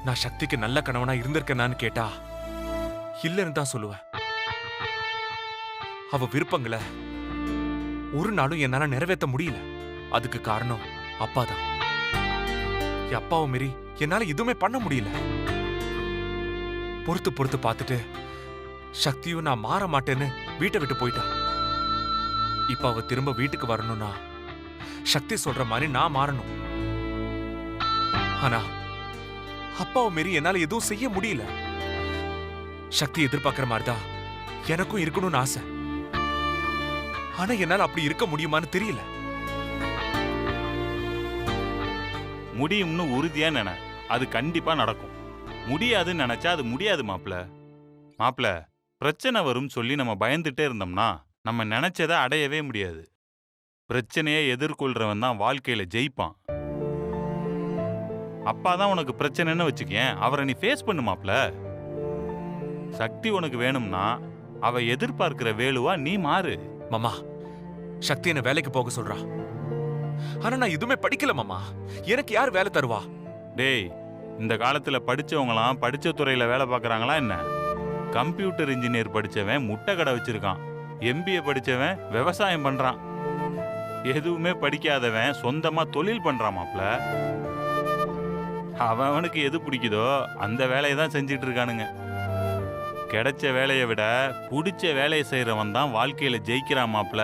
நான் சக்திக்கு நல்ல கணவனா இருந்திருக்கேனான்னு கேட்டா இல்லன்னு தான் சொல்லுவேன். அவ விருப்பங்களை ஒரு நாளும் என்னால நிறைவேற்ற முடியல. அதுக்கு காரணம் அப்பா தான். என் அப்பாவை மீறி என்னால எதுவுமே பண்ண முடியல. பொறுத்து பொறுத்து பார்த்துட்டு சக்தியும் நான் மாற மாட்டேன்னு வீட்டை விட்டு போயிட்டா. இப்ப அவ திரும்ப வீட்டுக்கு வரணும்னா சக்தி சொல்ற மாதிரி நான் மாறணும். ஆனா அப்பாவை மீறி என்னால எதுவும் செய்ய முடியல. சக்தி எதிர்பார்க்கிற மாதிரிதான் எனக்கும் இருக்கணும்னு ஆசை. ஆனா என்னால அப்படி இருக்க முடியுமான்னு தெரியல. முடியும்னு உறுதியா நினை, அது கண்டிப்பா நடக்கும். முடியாதுன்னு நினைச்சா அது முடியாது மாப்ள. மாப்ள, பிரச்சனை வரும் சொல்லி நம்ம பயந்துட்டே இருந்தோம்னா நம்ம நினைச்சதை அடையவே முடியாது. பிரச்சனையை எதிர்கொள்றவன் தான் வாழ்க்கையில ஜெயிப்பான். அப்பா தான் உனக்கு பிரச்சனைன்னு வச்சுக்கேன், அவரை நீ ஃபேஸ் பண்ணு மாப்ள. சக்தி உனக்கு வேணும்னா அவ எதிர்பார்க்கிற வேலுவா நீ மாறு. மாமா, சக்தி என்ன வேலைக்கு போக சொல்றா. ஆனா நான் எதுவுமே படிக்கல மாமா. எனக்கு யார் வேலை தருவா? டேய், இந்த காலத்துல படிச்சவங்களாம் படிச்ச துறையில வேலை பார்க்கறாங்களா என்ன? கம்ப்யூட்டர் இன்ஜினியர் படிச்சவன் முட்டை கடை வச்சிருக்கான், MBA படிச்சவன் விவசாயம் பண்றான், எதுவுமே படிக்காதவன் சொந்தமா தொழில் பண்றான் மாப்ள. அவனுக்கு எது பிடிக்குதோ அந்த வேலையை தான் செஞ்சிட்டு இருக்கானுங்க. கிடைச்ச வேலையை விட பிடிச்ச வேலையை செய்யறவன் தான் வாழ்க்கையில ஜெயிக்கிறான் மாப்ள.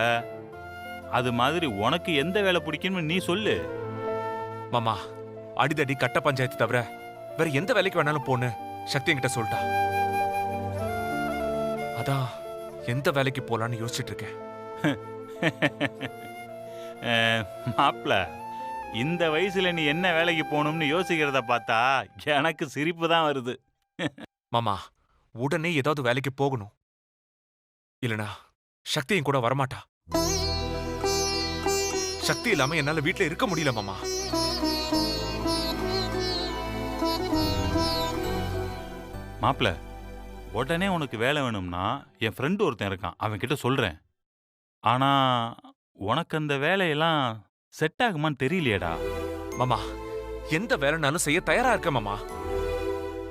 அது மாதிரி உனக்கு எந்த வேலை பிடிக்கும்னு நீ சொல்லு. மாமா, அடிதடி கட்ட பஞ்சாயத்து தவிர வேற எந்த வேலைக்கு வேணாலும் போன்னு சக்தி என்கிட்ட சொல்லிட்டா. அதான் எந்த வேலைக்கு போலான்னு யோசிச்சுட்டு இருக்கேன். மாப்ள, இந்த வயசுல நீ என்ன வேலைக்கு போகணும்னு யோசிக்கிறத பார்த்தா எனக்கு சிரிப்பு தான் வருது. மாமா, உடனே ஏதாவது வேலைக்கு போகணும். இல்லனா சக்தியும் கூட வரமாட்டா. சக்தி இல்லாம என்னால வீட்டுல இருக்க முடியல மாமா. மாப்ள, உடனே உனக்கு வேலை வேணும்னா என் ஃப்ரெண்டு ஒருத்தன் இருக்கான், அவன் கிட்ட சொல்றேன். ஆனா உனக்கு அந்த வேலையெல்லாம் செட் ஆகுமான்னு தெரியலையேடா. மாமா, எந்த வேலைனாலும் செய்ய தயாரா இருக்க மாமா.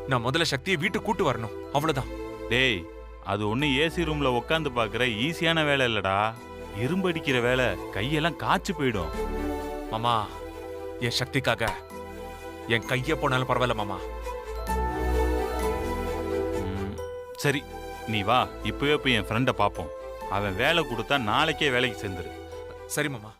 நான் முதல்ல சக்தியை வீட்டுக்கு கூட்டு வரணும், அவ்வளவுதான். டேய், அது ஒண்ணு ஏசி ரூம்ல உட்காந்து பாக்குற ஈஸியான வேலை இல்லடா. இரும்படிக்கிற வேலை, கையெல்லாம் காய்ச்சி போயிடும். மாமா, என் சக்திக்காக என் கைய போனாலும் பரவாயில்ல மாமா. சரி, நீ வா, இப்பவே போய் என் ஃப்ரெண்டை பார்ப்போம். அவன் வேலை கொடுத்தா நாளைக்கே வேலைக்கு சேர்ந்துரு. சரி மாமா.